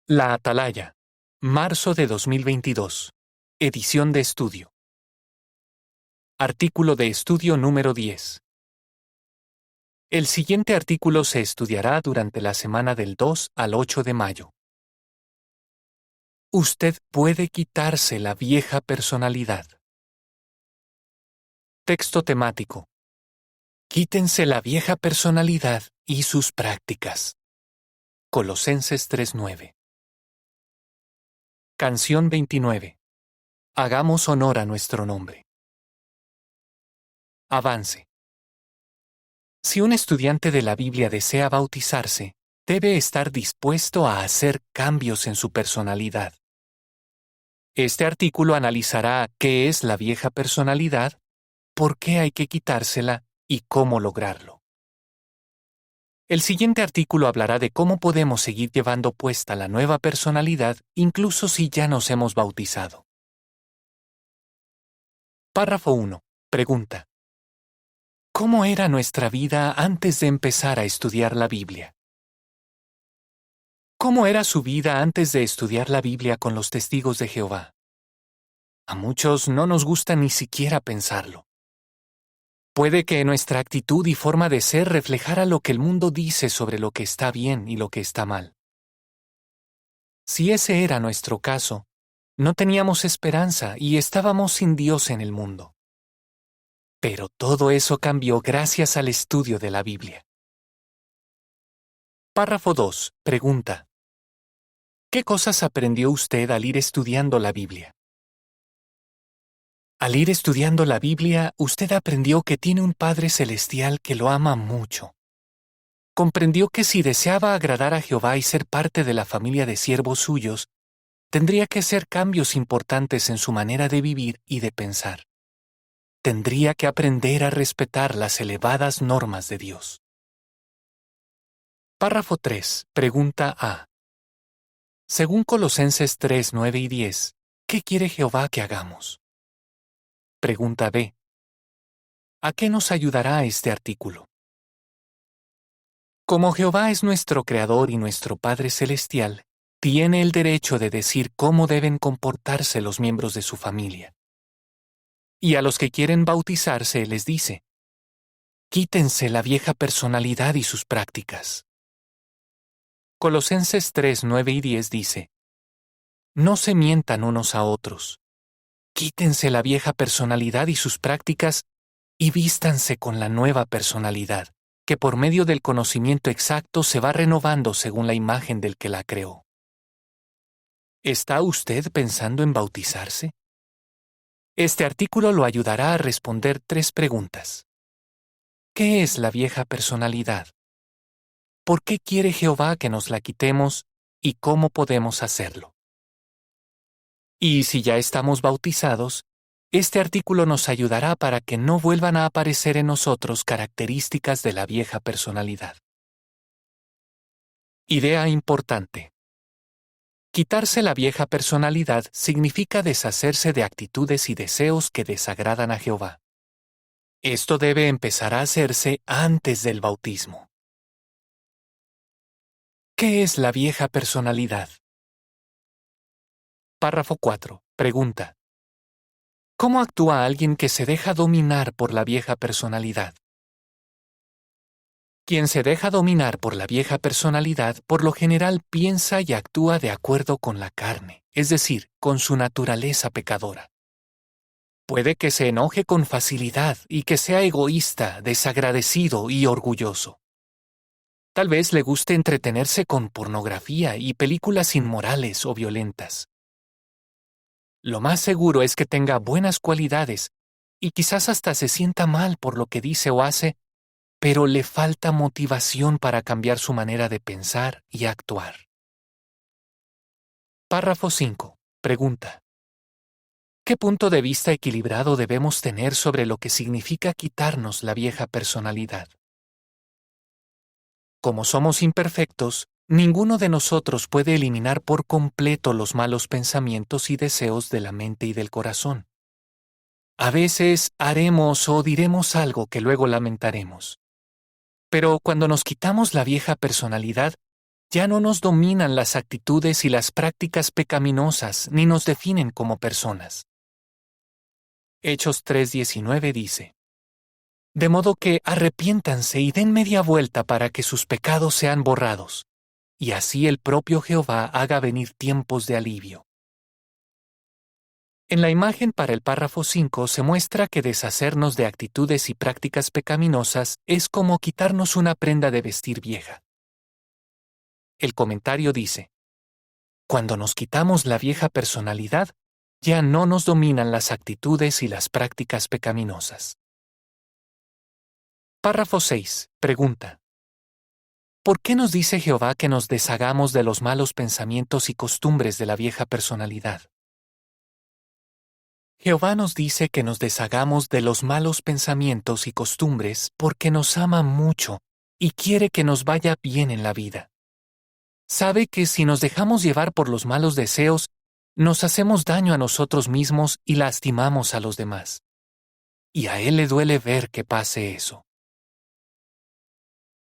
La Atalaya, marzo de 2022. Edición de estudio. Artículo de estudio número 10. El siguiente artículo se estudiará durante la semana del 2 al 8 de mayo. Usted puede quitarse la vieja personalidad. Texto temático. Quítense la vieja personalidad y sus prácticas. Colosenses 3:9. Canción 29. Hagamos honor a nuestro nombre. Avance. Si un estudiante de la Biblia desea bautizarse, debe estar dispuesto a hacer cambios en su personalidad. Este artículo analizará qué es la vieja personalidad, por qué hay que quitársela y cómo lograrlo. El siguiente artículo hablará de cómo podemos seguir llevando puesta la nueva personalidad incluso si ya nos hemos bautizado. Párrafo 1. Pregunta. ¿Cómo era nuestra vida antes de empezar a estudiar la Biblia? ¿Cómo era su vida antes de estudiar la Biblia con los testigos de Jehová? A muchos no nos gusta ni siquiera pensarlo. Puede que nuestra actitud y forma de ser reflejara lo que el mundo dice sobre lo que está bien y lo que está mal. Si ese era nuestro caso, no teníamos esperanza y estábamos sin Dios en el mundo. Pero todo eso cambió gracias al estudio de la Biblia. Párrafo 2. Pregunta. ¿Qué cosas aprendió usted al ir estudiando la Biblia? Al ir estudiando la Biblia, usted aprendió que tiene un Padre Celestial que lo ama mucho. Comprendió que si deseaba agradar a Jehová y ser parte de la familia de siervos suyos, tendría que hacer cambios importantes en su manera de vivir y de pensar. Tendría que aprender a respetar las elevadas normas de Dios. Párrafo 3. Pregunta A. Según Colosenses 3, 9 y 10, ¿qué quiere Jehová que hagamos? Pregunta B. ¿A qué nos ayudará este artículo? Como Jehová es nuestro Creador y nuestro Padre Celestial, tiene el derecho de decir cómo deben comportarse los miembros de su familia. Y a los que quieren bautizarse les dice, quítense la vieja personalidad y sus prácticas. Colosenses 3, 9 y 10 dice, no se mientan unos a otros. Quítense la vieja personalidad y sus prácticas y vístanse con la nueva personalidad, que por medio del conocimiento exacto se va renovando según la imagen del que la creó. ¿Está usted pensando en bautizarse? Este artículo lo ayudará a responder 3 preguntas. ¿Qué es la vieja personalidad? ¿Por qué quiere Jehová que nos la quitemos y cómo podemos hacerlo? Y si ya estamos bautizados, este artículo nos ayudará para que no vuelvan a aparecer en nosotros características de la vieja personalidad. Idea importante. Quitarse la vieja personalidad significa deshacerse de actitudes y deseos que desagradan a Jehová. Esto debe empezar a hacerse antes del bautismo. ¿Qué es la vieja personalidad? Párrafo 4. Pregunta. ¿Cómo actúa alguien que se deja dominar por la vieja personalidad? Quien se deja dominar por la vieja personalidad por lo general piensa y actúa de acuerdo con la carne, es decir, con su naturaleza pecadora. Puede que se enoje con facilidad y que sea egoísta, desagradecido y orgulloso. Tal vez le guste entretenerse con pornografía y películas inmorales o violentas. Lo más seguro es que tenga buenas cualidades y quizás hasta se sienta mal por lo que dice o hace, pero le falta motivación para cambiar su manera de pensar y actuar. Párrafo 5. Pregunta. ¿Qué punto de vista equilibrado debemos tener sobre lo que significa quitarnos la vieja personalidad? Como somos imperfectos, ninguno de nosotros puede eliminar por completo los malos pensamientos y deseos de la mente y del corazón. A veces haremos o diremos algo que luego lamentaremos. Pero cuando nos quitamos la vieja personalidad, Ya no nos dominan las actitudes y las prácticas pecaminosas ni nos definen como personas. Hechos 3:19 dice: De modo que arrepiéntanse y den media vuelta para que sus pecados sean borrados, y así el propio Jehová haga venir tiempos de alivio. En la imagen para el párrafo 5 se muestra que deshacernos de actitudes y prácticas pecaminosas es como quitarnos una prenda de vestir vieja. El comentario dice: Cuando nos quitamos la vieja personalidad, ya no nos dominan las actitudes y las prácticas pecaminosas. Párrafo 6. Pregunta: ¿por qué nos dice Jehová que nos deshagamos de los malos pensamientos y costumbres de la vieja personalidad? Jehová nos dice que nos deshagamos de los malos pensamientos y costumbres porque nos ama mucho y quiere que nos vaya bien en la vida. Sabe que si nos dejamos llevar por los malos deseos, nos hacemos daño a nosotros mismos y lastimamos a los demás. Y a Él le duele ver que pase eso.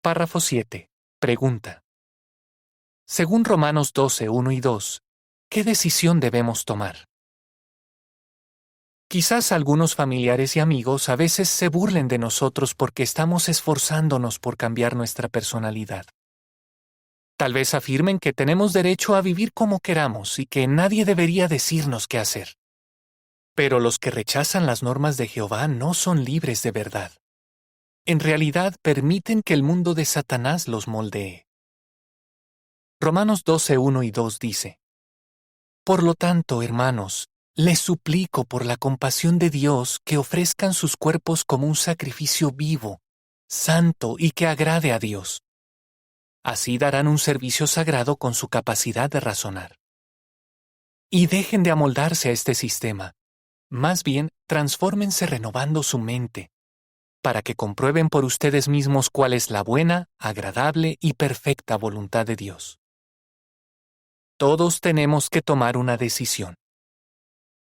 Párrafo 7. Pregunta: según Romanos 12, 1 y 2, ¿qué decisión debemos tomar? Quizás algunos familiares y amigos a veces se burlen de nosotros porque estamos esforzándonos por cambiar nuestra personalidad. Tal vez afirmen que tenemos derecho a vivir como queramos y que nadie debería decirnos qué hacer. Pero los que rechazan las normas de Jehová no son libres de verdad. En realidad permiten que el mundo de Satanás los moldee. Romanos 12, 1 y 2 dice: Por lo tanto, hermanos, les suplico por la compasión de Dios que ofrezcan sus cuerpos como un sacrificio vivo, santo y que agrade a Dios. Así darán un servicio sagrado con su capacidad de razonar. Y dejen de amoldarse a este sistema. Más bien, transfórmense renovando su mente, para que comprueben por ustedes mismos cuál es la buena, agradable y perfecta voluntad de Dios. Todos tenemos que tomar una decisión.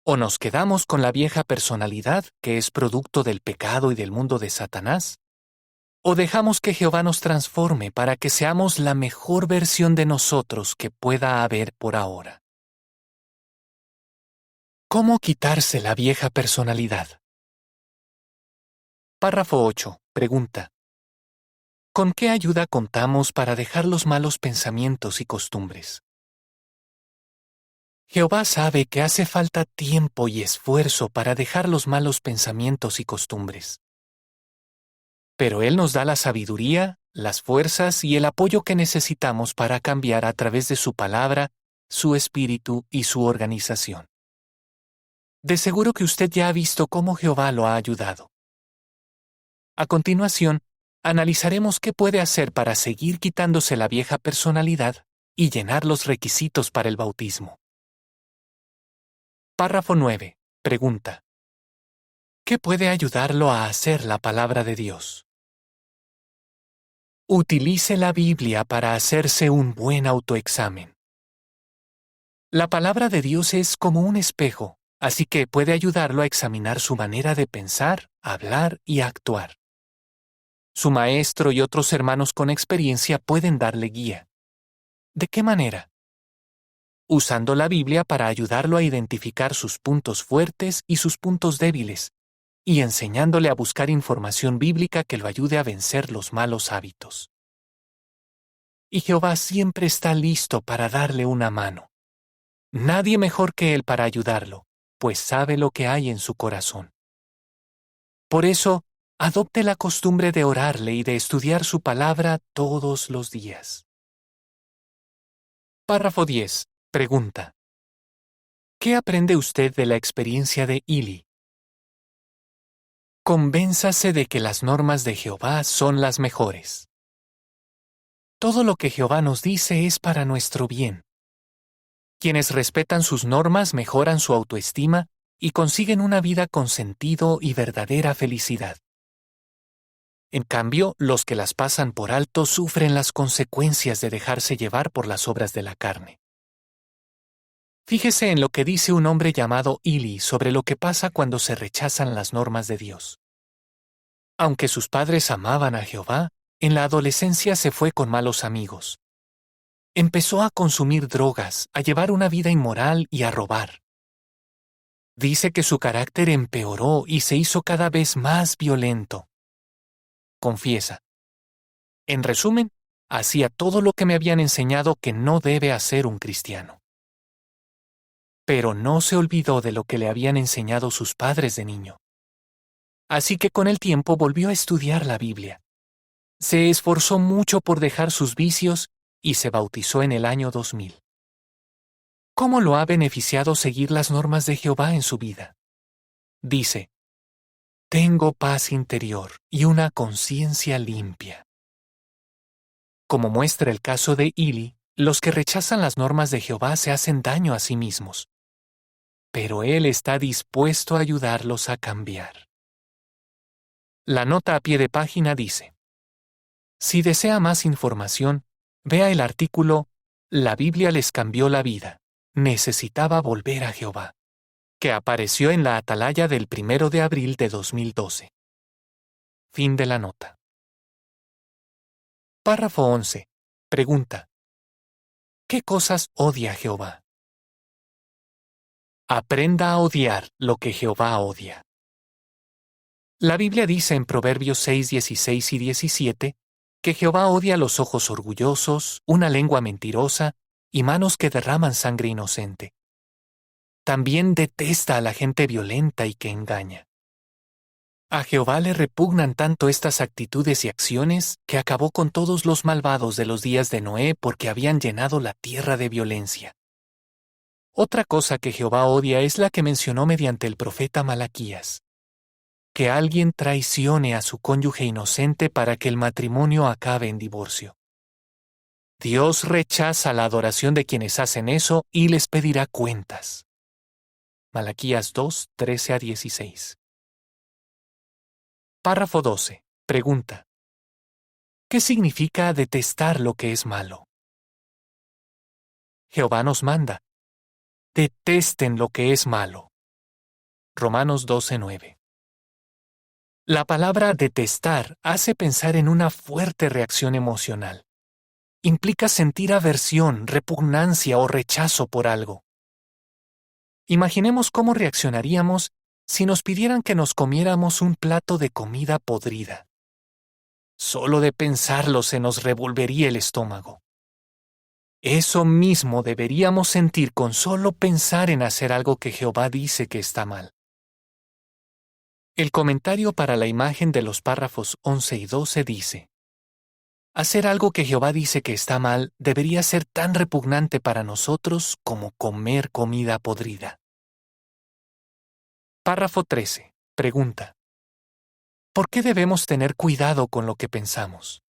O nos quedamos con la vieja personalidad, que es producto del pecado y del mundo de Satanás, o dejamos que Jehová nos transforme para que seamos la mejor versión de nosotros que pueda haber por ahora. ¿Cómo quitarse la vieja personalidad? Párrafo 8. Pregunta: ¿con qué ayuda contamos para dejar los malos pensamientos y costumbres? Jehová sabe que hace falta tiempo y esfuerzo para dejar los malos pensamientos y costumbres. Pero Él nos da la sabiduría, las fuerzas y el apoyo que necesitamos para cambiar a través de su palabra, su espíritu y su organización. De seguro que usted ya ha visto cómo Jehová lo ha ayudado. A continuación, analizaremos qué puede hacer para seguir quitándose la vieja personalidad y llenar los requisitos para el bautismo. Párrafo 9. Pregunta: ¿qué puede ayudarlo a hacer la palabra de Dios? Utilice la Biblia para hacerse un buen autoexamen. La palabra de Dios es como un espejo, así que puede ayudarlo a examinar su manera de pensar, hablar y actuar. Su maestro y otros hermanos con experiencia pueden darle guía. ¿De qué manera? Usando la Biblia para ayudarlo a identificar sus puntos fuertes y sus puntos débiles, y enseñándole a buscar información bíblica que lo ayude a vencer los malos hábitos. Y Jehová siempre está listo para darle una mano. Nadie mejor que Él para ayudarlo, pues sabe lo que hay en su corazón. Por eso, adopte la costumbre de orarle y de estudiar su palabra todos los días. Párrafo 10. Pregunta: ¿qué aprende usted de la experiencia de Eli? Convénzase de que las normas de Jehová son las mejores. Todo lo que Jehová nos dice es para nuestro bien. Quienes respetan sus normas mejoran su autoestima y consiguen una vida con sentido y verdadera felicidad. En cambio, los que las pasan por alto sufren las consecuencias de dejarse llevar por las obras de la carne. Fíjese en lo que dice un hombre llamado Eli sobre lo que pasa cuando se rechazan las normas de Dios. Aunque sus padres amaban a Jehová, en la adolescencia se fue con malos amigos. Empezó a consumir drogas, a llevar una vida inmoral y a robar. Dice que su carácter empeoró y se hizo cada vez más violento. Confiesa. En resumen, hacía todo lo que me habían enseñado que no debe hacer un cristiano. Pero no se olvidó de lo que le habían enseñado sus padres de niño. Así que con el tiempo volvió a estudiar la Biblia. Se esforzó mucho por dejar sus vicios y se bautizó en el año 2000. ¿Cómo lo ha beneficiado seguir las normas de Jehová en su vida? Dice, tengo paz interior y una conciencia limpia. Como muestra el caso de Eli, los que rechazan las normas de Jehová se hacen daño a sí mismos. Pero Él está dispuesto a ayudarlos a cambiar. La nota a pie de página dice, si desea más información, vea el artículo La Biblia les cambió la vida. Necesitaba volver a Jehová, que apareció en la Atalaya del 1 de abril de 2012. Fin de la nota. Párrafo 11. Pregunta. ¿Qué cosas odia Jehová? Aprenda a odiar lo que Jehová odia. La Biblia dice en Proverbios 6, 16 y 17 que Jehová odia los ojos orgullosos, una lengua mentirosa y manos que derraman sangre inocente. También detesta a la gente violenta y que engaña. A Jehová le repugnan tanto estas actitudes y acciones que acabó con todos los malvados de los días de Noé porque habían llenado la tierra de violencia. Otra cosa que Jehová odia es la que mencionó mediante el profeta Malaquías: que alguien traicione a su cónyuge inocente para que el matrimonio acabe en divorcio. Dios rechaza la adoración de quienes hacen eso y les pedirá cuentas. Malaquías 2, 13 a 16. Párrafo 12. Pregunta. ¿Qué significa detestar lo que es malo? Jehová nos manda: detesten lo que es malo. Romanos 12, 9. La palabra detestar hace pensar en una fuerte reacción emocional. Implica sentir aversión, repugnancia o rechazo por algo. Imaginemos cómo reaccionaríamos si nos pidieran que nos comiéramos un plato de comida podrida. Solo de pensarlo se nos revolvería el estómago. Eso mismo deberíamos sentir con solo pensar en hacer algo que Jehová dice que está mal. El comentario para la imagen de los párrafos 11 y 12 dice: hacer algo que Jehová dice que está mal debería ser tan repugnante para nosotros como comer comida podrida. Párrafo 13. Pregunta. ¿Por qué debemos tener cuidado con lo que pensamos?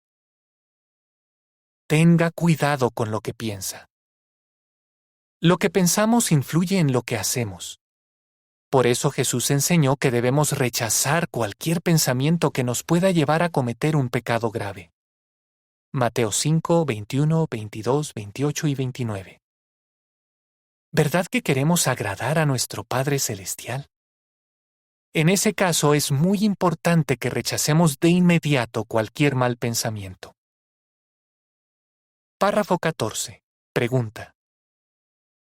Tenga cuidado con lo que piensa. Lo que pensamos influye en lo que hacemos. Por eso Jesús enseñó que debemos rechazar cualquier pensamiento que nos pueda llevar a cometer un pecado grave. Mateo 5, 21, 22, 28 y 29. ¿Verdad que queremos agradar a nuestro Padre Celestial? En ese caso es muy importante que rechacemos de inmediato cualquier mal pensamiento. Párrafo 14. Pregunta.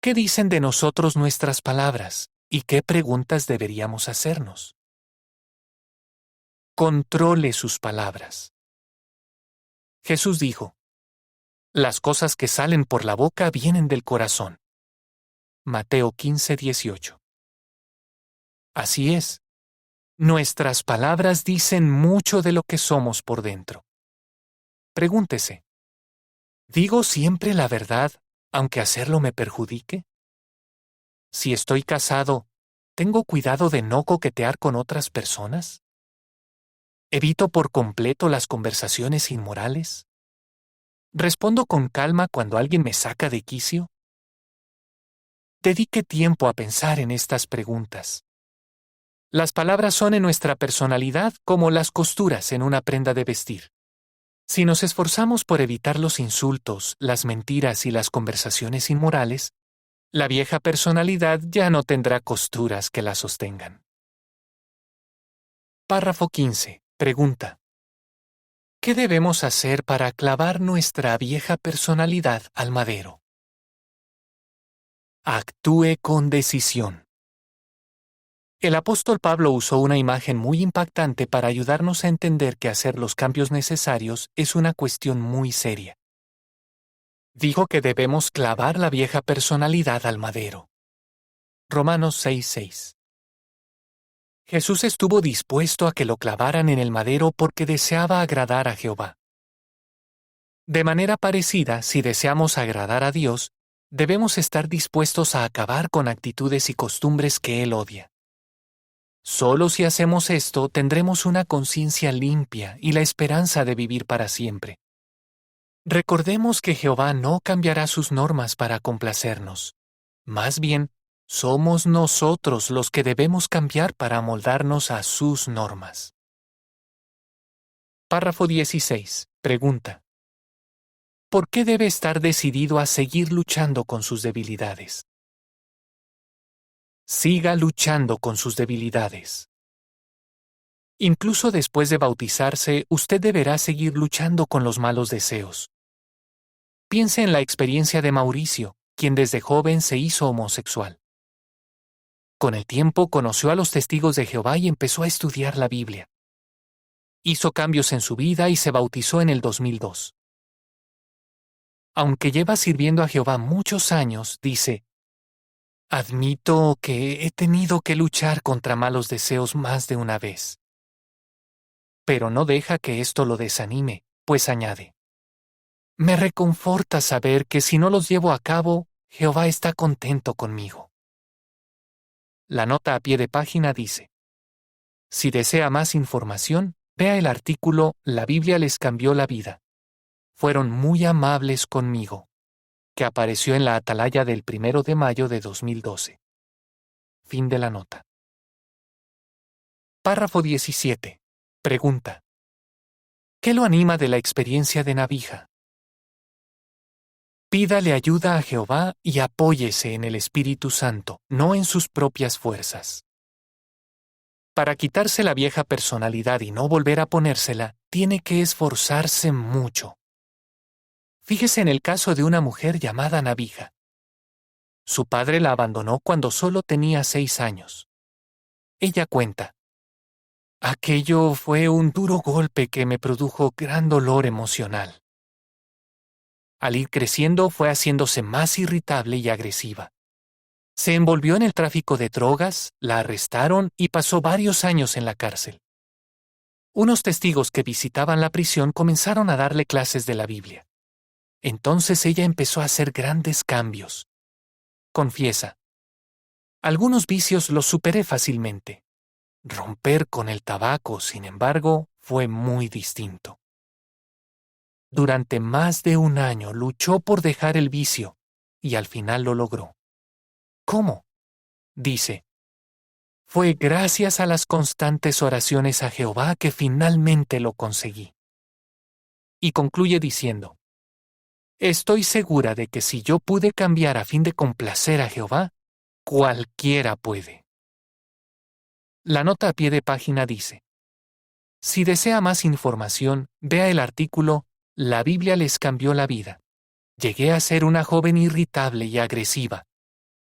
¿Qué dicen de nosotros nuestras palabras y qué preguntas deberíamos hacernos? Controle sus palabras. Jesús dijo: las cosas que salen por la boca vienen del corazón. Mateo 15, 18. Así es. Nuestras palabras dicen mucho de lo que somos por dentro. Pregúntese: ¿digo siempre la verdad, aunque hacerlo me perjudique? Si estoy casado, ¿tengo cuidado de no coquetear con otras personas? ¿Evito por completo las conversaciones inmorales? ¿Respondo con calma cuando alguien me saca de quicio? Dedique tiempo a pensar en estas preguntas. Las palabras son en nuestra personalidad como las costuras en una prenda de vestir. Si nos esforzamos por evitar los insultos, las mentiras y las conversaciones inmorales, la vieja personalidad ya no tendrá costuras que la sostengan. Párrafo 15. Pregunta. ¿Qué debemos hacer para clavar nuestra vieja personalidad al madero? Actúe con decisión. El apóstol Pablo usó una imagen muy impactante para ayudarnos a entender que hacer los cambios necesarios es una cuestión muy seria. Dijo que debemos clavar la vieja personalidad al madero. Romanos 6:6. Jesús estuvo dispuesto a que lo clavaran en el madero porque deseaba agradar a Jehová. De manera parecida, si deseamos agradar a Dios, debemos estar dispuestos a acabar con actitudes y costumbres que Él odia. Solo si hacemos esto tendremos una conciencia limpia y la esperanza de vivir para siempre. Recordemos que Jehová no cambiará sus normas para complacernos. Más bien, somos nosotros los que debemos cambiar para amoldarnos a sus normas. Párrafo 16. Pregunta: ¿por qué debe estar decidido a seguir luchando con sus debilidades? Siga luchando con sus debilidades. Incluso después de bautizarse, usted deberá seguir luchando con los malos deseos. Piense en la experiencia de Mauricio, quien desde joven se hizo homosexual. Con el tiempo conoció a los testigos de Jehová y empezó a estudiar la Biblia. Hizo cambios en su vida y se bautizó en el 2002. Aunque lleva sirviendo a Jehová muchos años, dice: admito que he tenido que luchar contra malos deseos más de una vez. Pero no deja que esto lo desanime, pues añade: me reconforta saber que si no los llevo a cabo, Jehová está contento conmigo. La nota a pie de página dice: si desea más información, vea el artículo La Biblia les cambió la vida. Fueron muy amables conmigo, que apareció en la Atalaya del 1 de mayo de 2012. Fin de la nota. Párrafo 17. Pregunta: ¿qué lo anima de la experiencia de Nabija? Pídale ayuda a Jehová y apóyese en el Espíritu Santo, no en sus propias fuerzas. Para quitarse la vieja personalidad y no volver a ponérsela, tiene que esforzarse mucho. Fíjese en el caso de una mujer llamada Nabija. Su padre la abandonó cuando solo tenía 6 años. Ella cuenta: aquello fue un duro golpe que me produjo gran dolor emocional. Al ir creciendo fue haciéndose más irritable y agresiva. Se envolvió en el tráfico de drogas, la arrestaron y pasó varios años en la cárcel. Unos testigos que visitaban la prisión comenzaron a darle clases de la Biblia. Entonces ella empezó a hacer grandes cambios. Confiesa: algunos vicios los superé fácilmente. Romper con el tabaco, sin embargo, fue muy distinto. Durante más de un año luchó por dejar el vicio y al final lo logró. ¿Cómo? Dice: fue gracias a las constantes oraciones a Jehová que finalmente lo conseguí. Y concluye diciendo: estoy segura de que si yo pude cambiar a fin de complacer a Jehová, cualquiera puede. La nota a pie de página dice: si desea más información, vea el artículo La Biblia les cambió la vida. Llegué a ser una joven irritable y agresiva,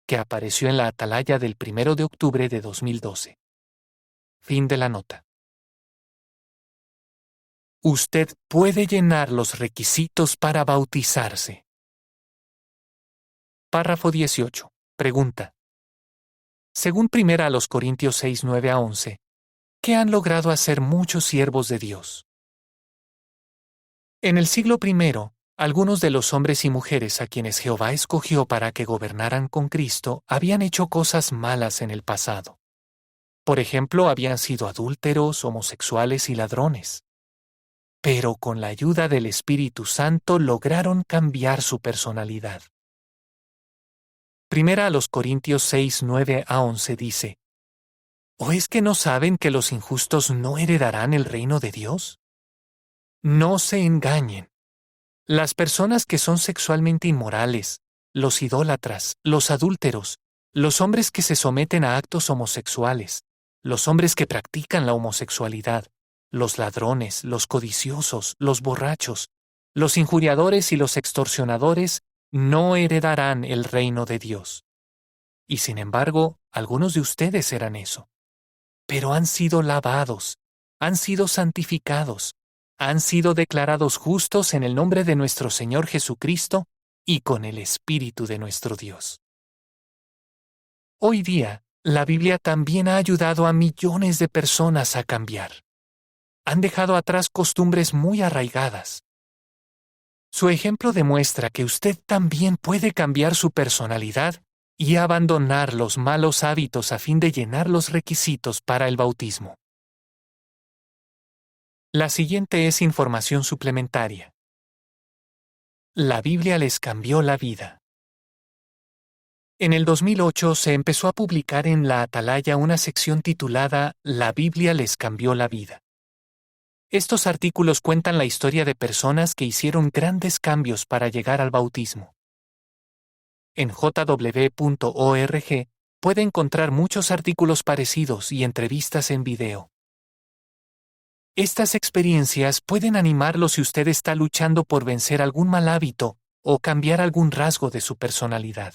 que apareció en la Atalaya del 1 de octubre de 2012. Fin de la nota. Usted puede llenar los requisitos para bautizarse. Párrafo 18. Pregunta: según 1 Corintios 6, 9 a 11, ¿qué han logrado hacer muchos siervos de Dios? En el siglo I, algunos de los hombres y mujeres a quienes Jehová escogió para que gobernaran con Cristo habían hecho cosas malas en el pasado. Por ejemplo, habían sido adúlteros, homosexuales y ladrones. Pero con la ayuda del Espíritu Santo lograron cambiar su personalidad. 1 Corintios 6, 9 a 11 dice: ¿o es que no saben que los injustos no heredarán el reino de Dios? No se engañen. Las personas que son sexualmente inmorales, los idólatras, los adúlteros, los hombres que se someten a actos homosexuales, los hombres que practican la homosexualidad, Los ladrones, los codiciosos, los borrachos, los injuriadores y los extorsionadores no heredarán el reino de Dios. Y sin embargo, algunos de ustedes eran eso. Pero han sido lavados, han sido santificados, han sido declarados justos en el nombre de nuestro Señor Jesucristo y con el Espíritu de nuestro Dios. Hoy día, la Biblia también ha ayudado a millones de personas a cambiar. Han dejado atrás costumbres muy arraigadas. Su ejemplo demuestra que usted también puede cambiar su personalidad y abandonar los malos hábitos a fin de llenar los requisitos para el bautismo. La siguiente es información suplementaria. La Biblia les cambió la vida. En el 2008 se empezó a publicar en La Atalaya una sección titulada La Biblia les cambió la vida. Estos artículos cuentan la historia de personas que hicieron grandes cambios para llegar al bautismo. En jw.org puede encontrar muchos artículos parecidos y entrevistas en video. Estas experiencias pueden animarlo si usted está luchando por vencer algún mal hábito o cambiar algún rasgo de su personalidad.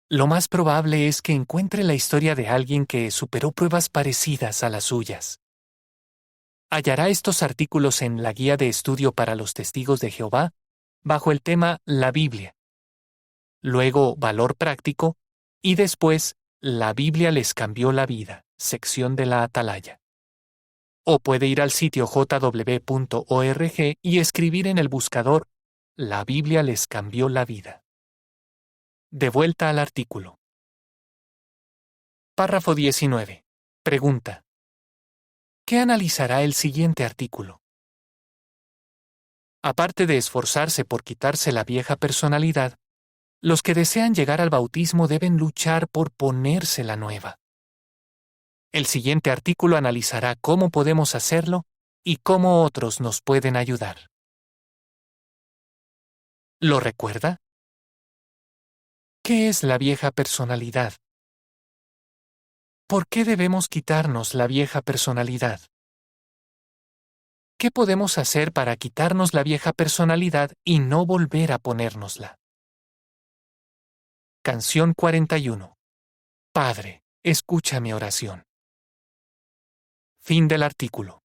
Lo más probable es que encuentre la historia de alguien que superó pruebas parecidas a las suyas. Hallará estos artículos en la Guía de Estudio para los Testigos de Jehová, bajo el tema La Biblia. Luego Valor Práctico, y después La Biblia les cambió la vida, sección de La Atalaya. O puede ir al sitio jw.org y escribir en el buscador La Biblia les cambió la vida. De vuelta al artículo. Párrafo 19. Pregunta. ¿Qué analizará el siguiente artículo? Aparte de esforzarse por quitarse la vieja personalidad, los que desean llegar al bautismo deben luchar por ponerse la nueva. El siguiente artículo analizará cómo podemos hacerlo y cómo otros nos pueden ayudar. ¿Lo recuerda? ¿Qué es la vieja personalidad? ¿Por qué debemos quitarnos la vieja personalidad? ¿Qué podemos hacer para quitarnos la vieja personalidad y no volver a ponérnosla? Canción 41. Padre, escucha mi oración. Fin del artículo.